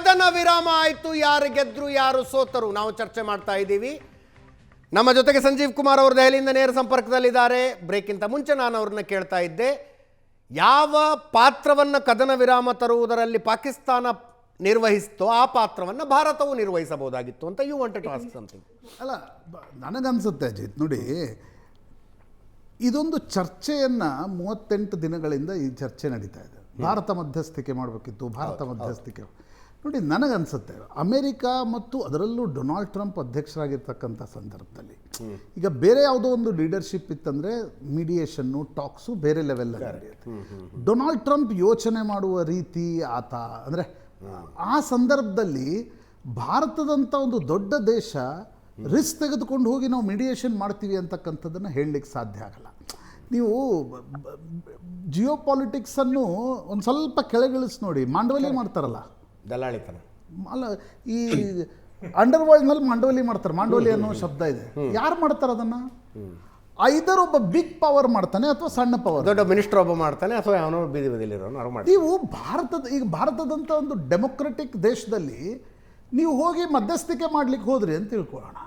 ಕದನ ವಿರಾಮ ಆಯಿತು. ಯಾರು ಗೆದ್ರು ಯಾರು ಸೋತರು ನಾವು ಚರ್ಚೆ ಮಾಡ್ತಾ ಇದ್ದೀವಿ. ನಮ್ಮ ಜೊತೆಗೆ ಸಂಜೀವ್ ಕುಮಾರ್ ಅವರು ದೆಹಲಿಯಿಂದ ನೇರ ಸಂಪರ್ಕದಲ್ಲಿದ್ದಾರೆ. ಬ್ರೇಕ್ಗಿಂತ ಮುಂಚೆ ನಾನು ಅವ್ರನ್ನ ಕೇಳ್ತಾ ಇದ್ದೆ, ಯಾವ ಪಾತ್ರವನ್ನು ಕದನ ವಿರಾಮ ತರುವುದರಲ್ಲಿ ಪಾಕಿಸ್ತಾನ ನಿರ್ವಹಿಸ್ತೋ ಆ ಪಾತ್ರವನ್ನು ಭಾರತವು ನಿರ್ವಹಿಸಬಹುದಾಗಿತ್ತು ಅಂತ you wanted to ask something. ಅಲ್ಲ, ನನಗನ್ಸುತ್ತೆ ಅಜಿತ್, ನೋಡಿ, ಇದೊಂದು ಚರ್ಚೆಯನ್ನು 38 ದಿನಗಳಿಂದ ಈ ಚರ್ಚೆ ನಡೀತಾ ಇದೆ. ಭಾರತ ಮಧ್ಯಸ್ಥಿಕೆ ಮಾಡಬೇಕಿತ್ತು, ಭಾರತ ಮಧ್ಯಸ್ಥಿಕೆ. ನೋಡಿ, ನನಗನ್ಸುತ್ತೆ ಅಮೇರಿಕಾ ಮತ್ತು ಅದರಲ್ಲೂ ಡೊನಾಲ್ಡ್ ಟ್ರಂಪ್ ಅಧ್ಯಕ್ಷರಾಗಿರ್ತಕ್ಕಂಥ ಸಂದರ್ಭದಲ್ಲಿ ಈಗ ಬೇರೆ ಯಾವುದೋ ಒಂದು ಲೀಡರ್ಶಿಪ್ ಇತ್ತಂದರೆ ಮೀಡಿಯೇಷನ್ನು, ಟಾಕ್ಸು ಬೇರೆ ಲೆವೆಲ್ಲಲ್ಲಿ ನಡೆಯುತ್ತೆ. ಡೊನಾಲ್ಡ್ ಟ್ರಂಪ್ ಯೋಚನೆ ಮಾಡುವ ರೀತಿ, ಆತ ಅಂದರೆ ಆ ಸಂದರ್ಭದಲ್ಲಿ ಭಾರತದಂಥ ಒಂದು ದೊಡ್ಡ ದೇಶ ರಿಸ್ಕ್ ತೆಗೆದುಕೊಂಡು ಹೋಗಿ ನಾವು ಮೀಡಿಯೇಷನ್ ಮಾಡ್ತೀವಿ ಅಂತಕ್ಕಂಥದ್ದನ್ನು ಹೇಳಲಿಕ್ಕೆ ಸಾಧ್ಯ ಆಗಲ್ಲ. ನೀವು ಜಿಯೋ ಪಾಲಿಟಿಕ್ಸನ್ನು ಒಂದು ಸ್ವಲ್ಪ ಕೆಳಗಿಳಿಸಿ ನೋಡಿ. ಮಾಂಡವಲಿ ಮಾಡ್ತಾರಲ್ಲ, ದಲ್ಲಾಳಿತನ ಅಲ್ಲ, ಈ ಅಂಡರ್ ವರ್ಲ್ಡ್ನಲ್ಲಿ ಮಾಂಡವಲಿ ಮಾಡ್ತಾರೆ. ಮಾಂಡವಲಿ ಅನ್ನೋ ಶಬ್ದ ಇದೆ. ಯಾರು ಮಾಡ್ತಾರೆ ಅದನ್ನು? ಐದರ್ ಒಬ್ಬ ಬಿಗ್ ಪವರ್ ಮಾಡ್ತಾನೆ ಅಥವಾ ಸಣ್ಣ ಪವರ್, ದೊಡ್ಡ ಮಿನಿಸ್ಟರ್ ಒಬ್ಬ ಮಾಡ್ತಾನೆ ಅಥವಾ ಅವನು ಬೀದಿ ಬದಿಲಿರೋನು. ನೀವು ಭಾರತದಂಥ ಒಂದು ಡೆಮೊಕ್ರೆಟಿಕ್ ದೇಶದಲ್ಲಿ ನೀವು ಹೋಗಿ ಮಧ್ಯಸ್ಥಿಕೆ ಮಾಡ್ಲಿಕ್ಕೆ ಹೋದ್ರಿ ಅಂತ ತಿಳ್ಕೊಳ್ಳೋಣ.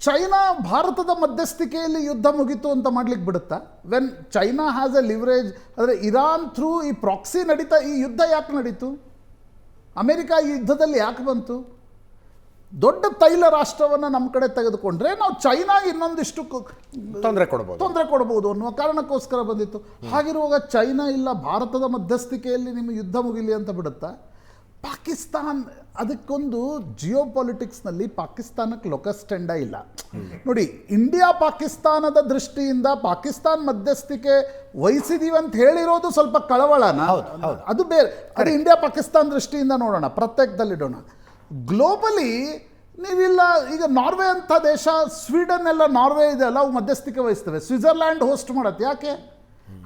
ಚೈನಾ ಭಾರತದ ಮಧ್ಯಸ್ಥಿಕೆಯಲ್ಲಿ ಯುದ್ಧ ಮುಗೀತು ಅಂತ ಮಾಡ್ಲಿಕ್ಕೆ ಬಿಡುತ್ತಾ? When China has a leverage, ಅಂದರೆ ಇರಾನ್ ಥ್ರೂ ಈ ಪ್ರಾಕ್ಸಿ ನಡೀತಾ, ಈ ಯುದ್ಧ ಯಾಕೆ ನಡೀತು? ಅಮೇರಿಕಾ ಈ ಯುದ್ಧದಲ್ಲಿ ಯಾಕೆ ಬಂತು? ದೊಡ್ಡ ತೈಲ ರಾಷ್ಟ್ರವನ್ನು ನಮ್ಮ ಕಡೆ ತೆಗೆದುಕೊಂಡ್ರೆ ನಾವು ಚೈನಾಗೆ ಇನ್ನೊಂದಿಷ್ಟು ತೊಂದರೆ ಕೊಡ್ಬೋದು ಅನ್ನುವ ಕಾರಣಕ್ಕೋಸ್ಕರ ಬಂದಿತ್ತು. ಹಾಗಿರುವಾಗ ಚೈನಾ ಇಲ್ಲ, ಭಾರತದ ಮಧ್ಯಸ್ಥಿಕೆಯಲ್ಲಿ ನಿಮ್ಮ ಯುದ್ಧ ಮುಗಿಲಿ ಅಂತ ಬಿಡುತ್ತಾ? ಪಾಕಿಸ್ತಾನ್ ಅದಕ್ಕೊಂದು ಜಿಯೋ ಪಾಲಿಟಿಕ್ಸ್ನಲ್ಲಿ ಪಾಕಿಸ್ತಾನಕ್ಕೆ ಲೊಕಸ್ಟೆಂಡ ಇಲ್ಲ. ನೋಡಿ, ಇಂಡಿಯಾ ಪಾಕಿಸ್ತಾನದ ದೃಷ್ಟಿಯಿಂದ ಪಾಕಿಸ್ತಾನ್ ಮಧ್ಯಸ್ಥಿಕೆ ವಹಿಸಿದೀವಿ ಅಂತ ಹೇಳಿರೋದು ಸ್ವಲ್ಪ ಕಳವಳನ, ಅದು ಬೇರೆ. ಅದು ಇಂಡಿಯಾ ಪಾಕಿಸ್ತಾನ್ ದೃಷ್ಟಿಯಿಂದ ನೋಡೋಣ, ಪ್ರತ್ಯೇಕದಲ್ಲಿಡೋಣ. ಗ್ಲೋಬಲಿ ನೀವಿಲ್ಲ, ಈಗ ನಾರ್ವೆ ಅಂತ ದೇಶ, ಸ್ವೀಡನ್ ಎಲ್ಲ, ನಾರ್ವೆ ಇದೆ ಅಲ್ಲ, ಅವು ಮಧ್ಯಸ್ಥಿಕೆ ವಹಿಸ್ತವೆ. ಸ್ವಿಟ್ಜರ್ಲ್ಯಾಂಡ್ ಹೋಸ್ಟ್ ಮಾಡತ್ತೆ. ಯಾಕೆ?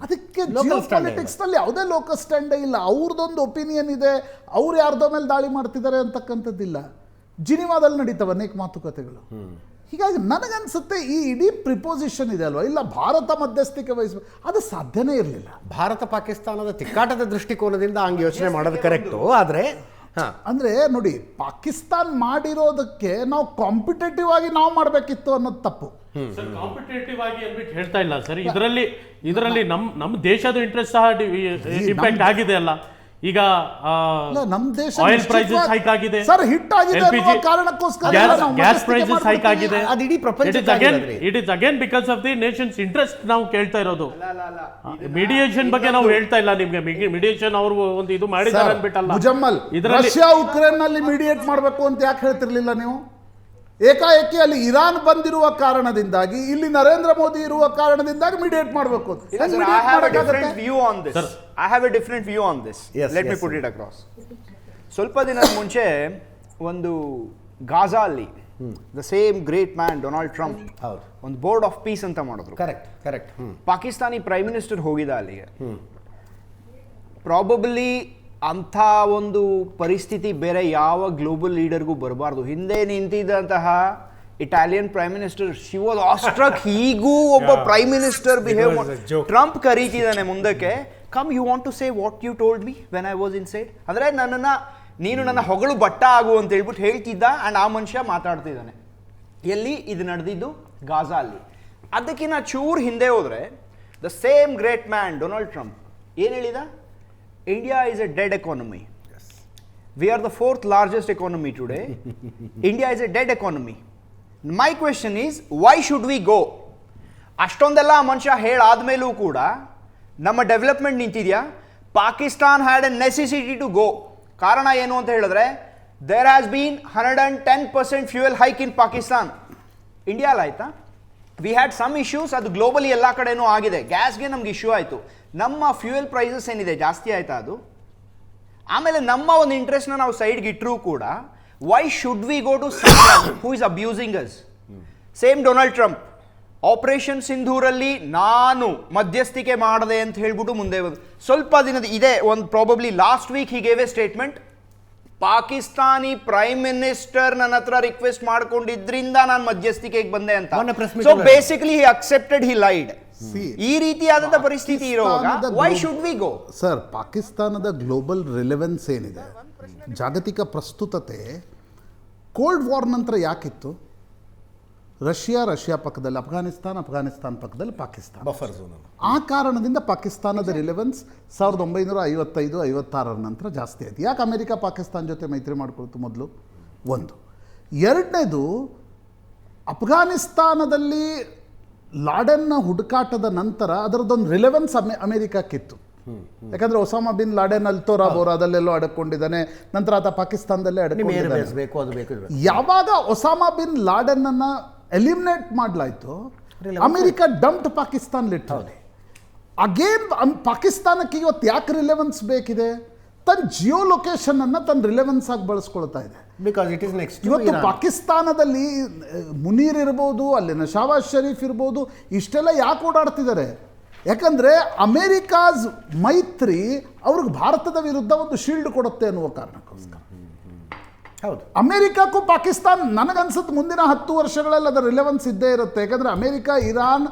ಅದಕ್ಕೆ ಜಿಯೋ ಪಾಲಿಟಿಕ್ಸ್ನಲ್ಲಿ ಯಾವುದೇ ಲೋಕಲ್ ಸ್ಟ್ಯಾಂಡೇ ಇಲ್ಲ. ಅವ್ರದ್ದೊಂದು ಒಪಿನಿಯನ್ ಇದೆ, ಅವ್ರು ಯಾರ್ದೋ ಮೇಲೆ ದಾಳಿ ಮಾಡ್ತಿದ್ದಾರೆ ಅಂತಕ್ಕಂಥದ್ದಿಲ್ಲ. ಜಿನಿವಾದಲ್ಲಿ ನಡೀತವೆ ಅನೇಕ ಮಾತುಕತೆಗಳು. ಹೀಗಾಗಿ ನನಗನ್ಸುತ್ತೆ ಈ ಇಡೀ ಪ್ರಿಪೋಸಿಷನ್ ಇದೆ ಅಲ್ವಾ, ಇಲ್ಲ ಭಾರತ ಮಧ್ಯಸ್ಥಿಕೆ ವಹಿಸಬೇಕು, ಅದು ಸಾಧ್ಯನೇ ಇರಲಿಲ್ಲ. ಭಾರತ ಪಾಕಿಸ್ತಾನದ ತಿಕ್ಕಾಟದ ದೃಷ್ಟಿಕೋನದಿಂದ ಹಂಗೆ ಯೋಚನೆ ಮಾಡೋದು ಕರೆಕ್ಟು. ಆದರೆ ಅಂದರೆ ನೋಡಿ, ಪಾಕಿಸ್ತಾನ್ ಮಾಡಿರೋದಕ್ಕೆ ನಾವು ಕಾಂಪಿಟೇಟಿವ್ ಆಗಿ ನಾವು ಮಾಡಬೇಕಿತ್ತು ಅನ್ನೋದು ತಪ್ಪು. ಸರ್, ಕಾಂಪಿಟೇಟಿವ್ ಆಗಿ ಅಂದ್ಬಿಟ್ಟು ಹೇಳ್ತಾ ಇಲ್ಲ ಸರ್. ಇದರಲ್ಲಿ ನಮ್ಮ ದೇಶದ ಇಂಟ್ರೆಸ್ಟ್ ಸಹ ಇಂಪ್ಯಾಕ್ಟ್ ಆಗಿದೆ ಅಲ್ಲ. ಈಗ ನಮ್ಮ ದೇಶ ಆಯಿಲ್ ಪ್ರೈಸಸ್ ಹೈಕ್ ಆಗಿದೆ ಸರ್, ಹಿಟ್ ಆಗಿದೆ ಅನ್ನುವ ಕಾರಣಕ್ಕೋಸ್ಕರ ಗ್ಯಾಸ್ ಪ್ರೈಸಸ್ ಹೈಕ್ ಆಗಿದೆ. ಅದು ಇಡೀ ಪ್ರಪಂಚಕ್ಕೆ it is again because of the Nations interest ನಾವು ಕೇಳ್ತಾ ಇರೋದು. ಮೀಡಿಯೇಷನ್ ಬಗ್ಗೆ ನಾವು ಹೇಳ್ತಾ ಇಲ್ಲ ನಿಮ್ಗೆ. ಮೀಡಿಯೇಷನ್ ಅವರು ಒಂದು ಇದು ಮಾಡಿದ್ದಾರೆ ಅಂದ್ಬಿಟ್ಟಲ್ಲ. ಮುಜಮ್ಮಲ್, ರಷ್ಯಾ ಉಕ್ರೇನ್ ನಲ್ಲಿ ಮೀಡಿಯೇಟ್ ಮಾಡಬೇಕು ಅಂತ ಯಾಕೆ ಹೇಳ್ತಿರ್ಲಿಲ್ಲ ನೀವು? ಏಕಾಏಕಿ ಅಲ್ಲಿ ಇರಾನ್ ಬಂದಿರುವ ಕಾರಣದಿಂದಾಗಿ, ಇಲ್ಲಿ ನರೇಂದ್ರ ಮೋದಿ ಇರುವ ಕಾರಣದಿಂದಾಗಿ ಮೀಡಿಯೇಟ್ ಮಾಡಬೇಕು. I have a different view on this. I have a different view on this. Let me put it across. ಸ್ವಲ್ಪ ದಿನದ ಮುಂಚೆ ಒಂದು ಗಾಜಾ ಅಲ್ಲಿ the same great man Donald Trump ಒಂದು ಬೋರ್ಡ್ ಆಫ್ ಪೀಸ್ ಅಂತ ಮಾಡಿದ್ರು. ಕರೆಕ್ಟ್. ಪಾಕಿಸ್ತಾನಿ ಪ್ರೈಮ್ ಮಿನಿಸ್ಟರ್ ಹೋಗಿದ್ದ ಅಲ್ಲಿಗೆ. ಪ್ರಾಬಬ್ಲಿ ಅಂಥ ಒಂದು ಪರಿಸ್ಥಿತಿ ಬೇರೆ ಯಾವ ಗ್ಲೋಬಲ್ ಲೀಡರ್ಗೂ ಬರಬಾರ್ದು. ಹಿಂದೆ ನಿಂತಿದ್ದಂತಹ Italian prime minister, she was awestruck. ಹೀಗೂ ಒಬ್ಬ ಪ್ರೈಮ್ ಮಿನಿಸ್ಟರ್ ಬಿಹೇವ್ ಟ್ರಂಪ್ ಕರೀತಿದ್ದಾನೆ ಮುಂದಕ್ಕೆ. Come, you want to say what you told me when I was inside. ಅಂದರೆ ನೀನು ನನ್ನ ಹೊಗಳು ಬಟ್ಟ ಆಗು ಅಂತ ಹೇಳ್ಬಿಟ್ಟು ಹೇಳ್ತಿದ್ದ. ಆ್ಯಂಡ್ ಆ ಮನುಷ್ಯ ಮಾತಾಡ್ತಿದ್ದಾನೆ. ಎಲ್ಲಿ ಇದು ನಡೆದಿದ್ದು? ಗಾಜಾ ಅಲ್ಲಿ. ಅದಕ್ಕಿಂತ ಚೂರು ಹಿಂದೆ ಹೋದರೆ the same great man Donald Trump ಏನು ಹೇಳಿದ? India is a dead economy. Yes. We are the 4th largest economy today. India is a dead economy. My question is, why should we go? ಅಷ್ಟೊಂದೆಲ್ಲ ಮನುಷ್ಯ ಹೇಳಾದ್ಮೇಲೂ ಕೂಡ ನಮ್ಮ development ನಿಂತಿದೆಯಾ? Pakistan had a necessity to go. ಕಾರಣ ಏನು ಅಂತ ಹೇಳಿದ್ರೆ, there has been 110% fuel hike in Pakistan. ಇಂಡಿಯಾಲ್ ಆಯ್ತಾ? ವಿ ಹ್ಯಾಡ್ ಸಮ್ ಇಶ್ಯೂಸ್, ಅದು ಗ್ಲೋಬಲಿ ಎಲ್ಲ ಕಡೆನೂ ಆಗಿದೆ. ಗ್ಯಾಸ್ಗೆ ನಮ್ಗೆ ಇಶ್ಯೂ ಆಯಿತು. ನಮ್ಮ ಫ್ಯೂಯಲ್ ಪ್ರೈಸಸ್ ಏನಿದೆ ಜಾಸ್ತಿ ಆಯ್ತಾ ಅದು? ಆಮೇಲೆ ನಮ್ಮ ಒಂದು ಇಂಟ್ರೆಸ್ಟ್ನ ನಾವು ಸೈಡ್ಗೆ ಇಟ್ಟರೂ ಕೂಡ, why should we go to someone who is abusing us? Same Donald Trump operation ಸಿಂಧೂರಲ್ಲಿ ನಾನು ಮಧ್ಯಸ್ಥಿಕೆ ಮಾಡಿದೆ ಅಂತ ಹೇಳ್ಬಿಟ್ಟು ಮುಂದೆ ಸ್ವಲ್ಪ ದಿನದ ಇದೆ, ಒಂದು probably last week he gave A statement, Pakistani prime minister ನನ್ನ ಹತ್ರ ರಿಕ್ವೆಸ್ಟ್ ಮಾಡ್ಕೊಂಡಿದ್ರಿಂದ ನಾನು ಮಧ್ಯಸ್ಥಿಕೆಗೆ ಬಂದೆ ಅಂತ. ಮೊನ್ನೆ press meet ಸೊ ಅಲ್ಲಿ ಬೇಸಿಕಲಿ ಹಿ ಅಕ್ಸೆಪ್ಟೆಡ್, ಹಿ ಲೈಡ್. ಈ ರೀತಿಯಾದಂತ ಪರಿಸ್ಥಿತಿ ಇರುವಾಗ Y should we go? Sir, ಪಾಕಿಸ್ತಾನದ ಗ್ಲೋಬಲ್ ರಿಲೆವೆನ್ಸ್ ಏನಿದೆ, ಜಾಗತಿಕ ಪ್ರಸ್ತುತತೆ ಕೋಲ್ಡ್ ವಾರ್ ನಂತರ ಯಾಕಿತ್ತು? ರಷ್ಯಾ ಪಕ್ಕದಲ್ಲಿ ಅಫ್ಘಾನಿಸ್ತಾನ ಪಕ್ಕದಲ್ಲಿ ಪಾಕಿಸ್ತಾನ, ಬಫರ್ ಝೋನ್. ಆ ಕಾರಣದಿಂದ ಪಾಕಿಸ್ತಾನದ ರಿಲೆವೆನ್ಸ್ 1955-56 ನಂತರ ಜಾಸ್ತಿ ಆಯಿತು. ಯಾಕೆ ಅಮೆರಿಕ ಪಾಕಿಸ್ತಾನ ಜೊತೆ ಮೈತ್ರಿ ಮಾಡ್ಕೊಳ್ತು ಮೊದಲು? ಒಂದು. ಎರಡನೇದು, ಅಫ್ಘಾನಿಸ್ತಾನದಲ್ಲಿ ಲಾಡೆನ್ನ ಹುಡುಕಾಟದ ನಂತರ ಅದರದ್ದೊಂದು ರಿಲೆವೆನ್ಸ್ ಅಮೆರಿಕಕ್ಕಿತ್ತು. ಯಾಕಂದ್ರೆ ಒಸಾಮಾ ಬಿನ್ ಲಾಡೆನ್ ಅಲ್ತೋರಾ ಬೋರಾದಲ್ಲೆಲ್ಲೋ ಅಡಕೊಂಡಿದ್ದಾನೆ, ನಂತರ ಆತ ಪಾಕಿಸ್ತಾನದಲ್ಲೇ ಅಡಕೊಂಡಿದ್ದಾನೆ. ಯಾವಾಗ ಒಸಾಮಾ ಬಿನ್ ಲಾಡೆನ್ ಅನ್ನ ಎಲಿಮಿನೇಟ್ ಮಾಡಲಾಯಿತು, ಅಮೆರಿಕ ಡಂಪ್ಡ್ ಪಾಕಿಸ್ತಾನ್ ಲಿಟ್ರಲಿ. ಅಗೇನ್ ಪಾಕಿಸ್ತಾನಕ್ಕೆ ಇವತ್ತು ಯಾಕೆ ರಿಲೆವೆನ್ಸ್ ಬೇಕಿದೆ? ತನ್ನ ಜಿಯೋ ಲೊಕೇಶನ್ ಅನ್ನ ತನ್ನ ರಿಲೆವೆನ್ಸ್ ಆಗಿ ಬಳಸ್ಕೊಳ್ತಾ ಇದೆ. Because it is next. ಇವತ್ತು ಪಾಕಿಸ್ತಾನದಲ್ಲಿ ಮುನೀರ್ ಇರ್ಬೋದು, ಅಲ್ಲಿನ ಶಹಬಾಜ್ ಶರೀಫ್ ಇರ್ಬೋದು, ಇಷ್ಟೆಲ್ಲ ಯಾಕೆ ಓಡಾಡ್ತಿದ್ದಾರೆ? ಯಾಕಂದ್ರೆ ಅಮೇರಿಕಾಸ್ ಮೈತ್ರಿ ಅವ್ರಿಗೆ ಭಾರತದ ವಿರುದ್ಧ ಒಂದು ಶೀಲ್ಡ್ ಕೊಡುತ್ತೆ ಅನ್ನುವ ಕಾರಣಕ್ಕೋಸ್ಕರ. ಹೌದು, ಅಮೇರಿಕಕ್ಕೂ ಪಾಕಿಸ್ತಾನ ನನಗನ್ಸುತ್ತೆ ಮುಂದಿನ 10 ವರ್ಷಗಳಲ್ಲಿ ಅದರ ರಿಲೆವೆನ್ಸ್ ಇದ್ದೇ ಇರುತ್ತೆ. ಯಾಕಂದ್ರೆ ಅಮೇರಿಕ ಇರಾನ್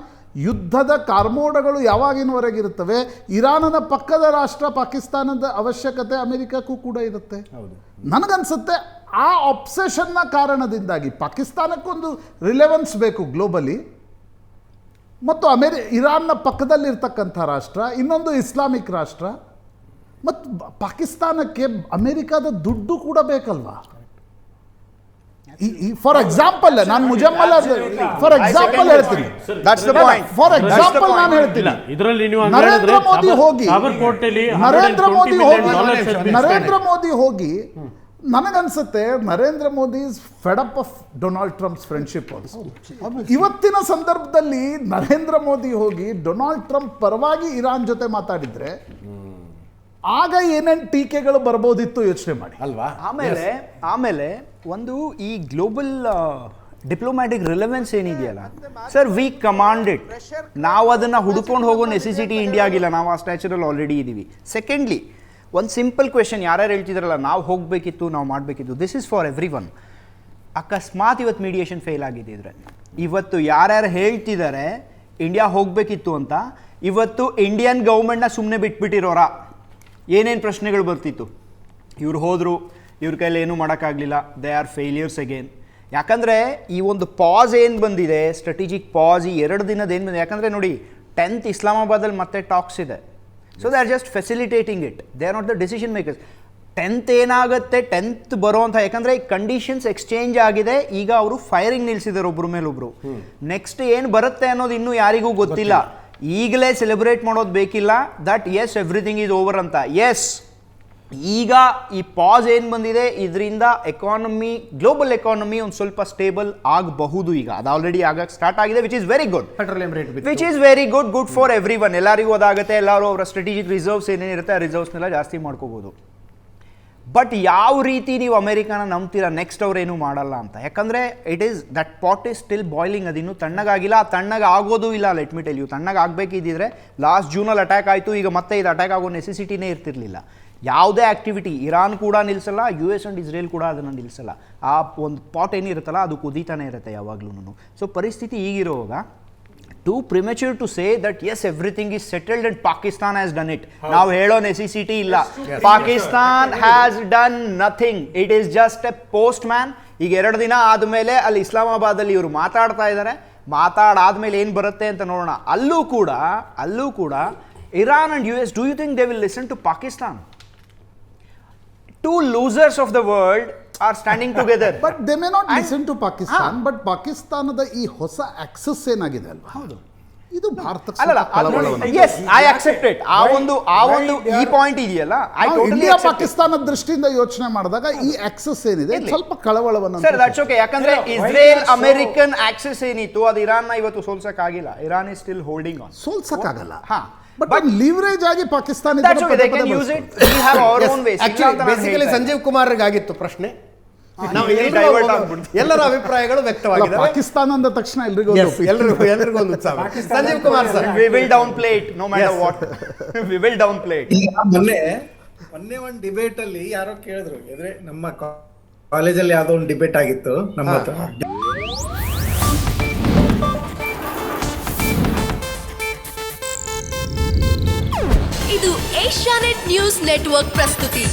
ಯುದ್ಧದ ಕಾರ್ಮೋಡಗಳು ಯಾವಾಗಿನವರೆಗೆ ಇರುತ್ತವೆ, ಇರಾನನ ಪಕ್ಕದ ರಾಷ್ಟ್ರ ಪಾಕಿಸ್ತಾನದ ಅವಶ್ಯಕತೆ ಅಮೇರಿಕಕ್ಕೂ ಕೂಡ ಇರುತ್ತೆ. ನನಗನ್ಸುತ್ತೆ ಆ ಅಬ್ಸೆಷನ್ನ ಕಾರಣದಿಂದಾಗಿ ಪಾಕಿಸ್ತಾನಕ್ಕೊಂದು ರಿಲೆವೆನ್ಸ್ ಬೇಕು ಗ್ಲೋಬಲಿ. ಮತ್ತು ಇರಾನ್ನ ಪಕ್ಕದಲ್ಲಿರ್ತಕ್ಕಂಥ ರಾಷ್ಟ್ರ, ಇನ್ನೊಂದು ಇಸ್ಲಾಮಿಕ್ ರಾಷ್ಟ್ರ, ಮತ್ತು ಪಾಕಿಸ್ತಾನಕ್ಕೆ ಅಮೇರಿಕಾದ ದುಡ್ಡು ಕೂಡ ಬೇಕಲ್ವಾ? ಫಾರ್ ಎಕ್ಸಾಂಪಲ್ ನಾನು ಮುಜಮ್ಮಲ್ ಫಾರ್ ಎಕ್ಸಾಂಪಲ್ ಹೇಳ್ತೀನಿ, ಫಾರ್ ಎಕ್ಸಾಂಪಲ್ ನಾನು ಹೇಳ್ತೀನಿ, ನರೇಂದ್ರ ಮೋದಿ ಹೋಗಿ ನನಗನ್ಸುತ್ತೆ Narendra Modi is fed up of Donald Trump's friendship also. ಇವತ್ತಿನ ಸಂದರ್ಭದಲ್ಲಿ ನರೇಂದ್ರ ಮೋದಿ ಹೋಗಿ ಡೊನಾಲ್ಡ್ ಟ್ರಂಪ್ ಪರವಾಗಿ ಇರಾನ್ ಜೊತೆ ಮಾತಾಡಿದ್ರೆ ಆಗ ಏನೇನು ಟೀಕೆಗಳು ಬರ್ಬೋದಿತ್ತು ಯೋಚನೆ ಮಾಡಿ ಅಲ್ವಾ? ಆಮೇಲೆ ಒಂದು ಈ ಗ್ಲೋಬಲ್ ಡಿಪ್ಲೊಮ್ಯಾಟಿಕ್ ರಿಲೆವೆನ್ಸ್ ಏನಿದೆಯಲ್ಲ ಸರ್, ವಿ ಕಮಾಂಡ್ ಇಟ್. ನಾವು ಅದನ್ನು ಹುಡ್ಕೊಂಡು ಹೋಗೋ ನೆಸೆಸಿಟಿ ಇಂಡಿಯಾಗಿಲ್ಲ, ನಾವು ಆ ಸ್ಟ್ಯಾಚರಲ್ಲಿ ಆಲ್ರೆಡಿ ಇದ್ದೀವಿ. ಸೆಕೆಂಡ್ಲಿ, ಒಂದು ಸಿಂಪಲ್ ಕ್ವೆಶನ್, ಯಾರ್ಯಾರು ಹೇಳ್ತಿದ್ರಲ್ಲ ನಾವು ಹೋಗಬೇಕಿತ್ತು, ನಾವು ಮಾಡಬೇಕಿತ್ತು, this is for every one. ಅಕಸ್ಮಾತ್ ಇವತ್ತು ಮೀಡಿಯೇಷನ್ ಫೇಲ್ ಆಗಿದ್ದಿದ್ರೆ, ಇವತ್ತು ಯಾರ್ಯಾರು ಹೇಳ್ತಿದ್ದಾರೆ ಇಂಡಿಯಾ ಹೋಗಬೇಕಿತ್ತು ಅಂತ, ಇವತ್ತು ಇಂಡಿಯನ್ ಗೌರ್ಮೆಂಟ್ನ ಸುಮ್ಮನೆ ಬಿಟ್ಬಿಟ್ಟಿರೋರ ಏನೇನು ಪ್ರಶ್ನೆಗಳು ಬರ್ತಿತ್ತು? ಇವ್ರು ಹೋದರು, ಇವ್ರ ಕೈಲಿ ಏನೂ ಮಾಡೋಕ್ಕಾಗಲಿಲ್ಲ, ದೇ ಆರ್ ಫೇಲಿಯರ್ಸ್ ಅಗೇನ್. ಯಾಕಂದರೆ ಈ ಒಂದು ಪಾಸ್ ಏನು ಬಂದಿದೆ, ಸ್ಟ್ರಾಟಜಿಕ್ ಪಾಸ್, ಈ 2 ದಿನದ ಏನು ಬಂದಿದೆ, ಯಾಕಂದರೆ ನೋಡಿ 10th ಇಸ್ಲಾಮಾಬಾದಲ್ಲಿ ಮತ್ತೆ ಟಾಕ್ಸ್ ಇದೆ. So they are just facilitating it, they are not the decision makers. 10th ಏನಾಗುತ್ತೆ, 10th ಬರೋ ಅಂತ, ಯಾಕಂದರೆ ಕಂಡೀಷನ್ಸ್ ಎಕ್ಸ್ಚೇಂಜ್ ಆಗಿದೆ. ಈಗ ಅವರು ಫೈರಿಂಗ್ ನಿಲ್ಲಿಸಿದ್ದಾರೆ ಒಬ್ಬರ ಮೇಲೊಬ್ರು. ನೆಕ್ಸ್ಟ್ ಏನು ಬರುತ್ತೆ ಅನ್ನೋದು ಇನ್ನೂ ಯಾರಿಗೂ ಗೊತ್ತಿಲ್ಲ. ಈಗಲೇ ಸೆಲೆಬ್ರೇಟ್ ಮಾಡೋದು ಬೇಕಿಲ್ಲ that as everything is over ಅಂತ. ಎಸ್, ಈಗ ಈ ಪಾಸ್ ಏನು ಬಂದಿದೆ ಇದರಿಂದ ಎಕಾನಮಿ, ಗ್ಲೋಬಲ್ ಎಕಾನಮಿ ಒಂದು ಸ್ವಲ್ಪ ಸ್ಟೇಬಲ್ ಆಗಬಹುದು. ಈಗ ಅದು ಆಲ್ರೆಡಿ ಆಗಕ್ಕೆ ಸ್ಟಾರ್ಟ್ ಆಗಿದೆ, which is very good. Petroleum rate which is very good for every one. ಎಲ್ಲರಿಗೂ ಅದಾಗುತ್ತೆ, ಎಲ್ಲರೂ ಅವರ ಸ್ಟ್ರಾಟಜಿಕ್ ರಿಸರ್ವ್ಸ್ ಏನೇನಿರುತ್ತೆ ಆ ರಿಸರ್ವ್ಸ್ನೆಲ್ಲ ಜಾಸ್ತಿ ಮಾಡ್ಕೋಬೋದು. ಬಟ್ ಯಾವ ರೀತಿ ನೀವು ಅಮೆರಿಕಾನ ನಂಬ್ತೀರಾ ನೆಕ್ಸ್ಟ್ ಅವ್ರೇನು ಮಾಡಲ್ಲ ಅಂತ? ಯಾಕಂದರೆ it is that pot is still boiling, ಅದು ಇನ್ನೂ ತಣ್ಣಗಾಗಿಲ್ಲ, ತಣ್ಣಗೆ ಆಗೋದು ಇಲ್ಲ. ಲೆಟ್ ಮಿ ಟೆಲ್ ಯು, ತಣ್ಣಗೆ ಆಗಬೇಕಿದ್ದಿದ್ರೆ ಲಾಸ್ಟ್ ಜೂನಲ್ಲಿ ಅಟ್ಯಾಕ್ ಆಯಿತು, ಈಗ ಮತ್ತೆ ಇದು ಅಟ್ಯಾಕ್ ಆಗೋ ನೆಸೆಸಿಟಿನೇ ಇರ್ತಿರ್ಲಿಲ್ಲ. ಯಾವುದೇ ಆ್ಯಕ್ಟಿವಿಟಿ ಇರಾನ್ ಕೂಡ ನಿಲ್ಲಿಸಲ್ಲ, US ಆ್ಯಂಡ್ ಇಸ್ರೇಲ್ ಕೂಡ ಅದನ್ನು ನಿಲ್ಲಿಸಲ್ಲ. ಆ ಒಂದು ಪಾಟ್ ಏನಿರುತ್ತಲ್ಲ ಅದು ಕುದೀತಾನೆ ಇರುತ್ತೆ ಯಾವಾಗ್ಲೂ. ಸೊ ಪರಿಸ್ಥಿತಿ ಈಗಿರುವಾಗ too premature to say that as everything is settled and Pakistan has done it. ನಾವು ಹೇಳೋ ನೆಸೆಸಿಟಿ ಇಲ್ಲ. Pakistan has done nothing, it is just a post man. ಈಗ 2 ದಿನ ಆದಮೇಲೆ ಅಲ್ಲಿ ಇಸ್ಲಾಮಾಬಾದಲ್ಲಿ ಇವರು ಮಾತಾಡ್ತಾ ಇದ್ದಾರೆ, ಮಾತಾಡಾದ್ಮೇಲೆ ಏನು ಬರುತ್ತೆ ಅಂತ ನೋಡೋಣ. ಅಲ್ಲೂ ಕೂಡ Iran and US, do you think they will listen to Pakistan? Two losers of the world are standing together. But they may not listen to Pakistan. But ಪಾಕಿಸ್ತಾನದ ಈ ಹೊಸ ಆಕ್ಸೆಸ್ ಏನಾಗಿದೆ ಅಲ್ವಾ, ಹೌದು, ಇದು ಭಾರತಕ್ಕೆ yes, I accept it. ಆ ಒಂದು ಈ ಪಾಯಿಂಟ್ ಇದೆಯಲ್ಲ, I totally India accept it. ಪಾಕಿಸ್ತಾನದ ದೃಷ್ಟಿಯಿಂದ ಯೋಚನೆ ಮಾಡಿದಾಗ ಈ ಆಕ್ಸೆಸ್ ಏನಿದೆ ಸ್ವಲ್ಪ ಕಳವಳವನ್ನು. Sir, that's okay. ಯಾಕಂದ್ರೆ ಇಸ್ರೇಲ್ ಅಮೆರಿಕನ್ ಆಕ್ಸೆಸ್ ಏನಿತ್ತು ಅದು ಇರಾನ್ನ ಇವತ್ತು ಸೋಲ್ಸಕ್ಕಾಗಿಲ್ಲ. Iran is still holding on. ಸೋಲ್ಸಕ್ಕಾಗಲ್ಲ, ಬಟ್ ಲಿವರೇಜ್ ಆಗಿ ಪಾಕಿಸ್ತಾನ ಬೇಸಿಕಲಿ ಸಂಜೀವ್ ಕುಮಾರ್ಗೆ ಆಗಿತ್ತು ಪ್ರಶ್ನೆ. ಎಲ್ಲರ ಅಭಿಪ್ರಾಯಗಳು ವ್ಯಕ್ತವಾಗಿದೆ. ಪಾಕಿಸ್ತಾನ ಅಂದ ತಕ್ಷಣ ಎಲ್ರಿಗೂ ಒಂದು ಉತ್ಸಾಹ. Sanjeev Kumar sir, we will downplay it no matter what. We will downplay it. ಮೊನ್ನೆ ಮೊನ್ನೆ ಒಂದು ಡಿಬೇಟ್ ಅಲ್ಲಿ ಯಾರೋ ಕೇಳಿದ್ರು, ಅಂದ್ರೆ ನಮ್ಮ ಕಾಲೇಜಲ್ಲಿ ಯಾವ್ದೋ ಒಂದು ಡಿಬೇಟ್ ಆಗಿತ್ತು ನಮ್ಮ ಹತ್ರ. ಇದು ಏಷ್ಯಾನೆಟ್ ನ್ಯೂಸ್ ನೆಟ್ವರ್ಕ್ ಪ್ರಸ್ತುತಿ.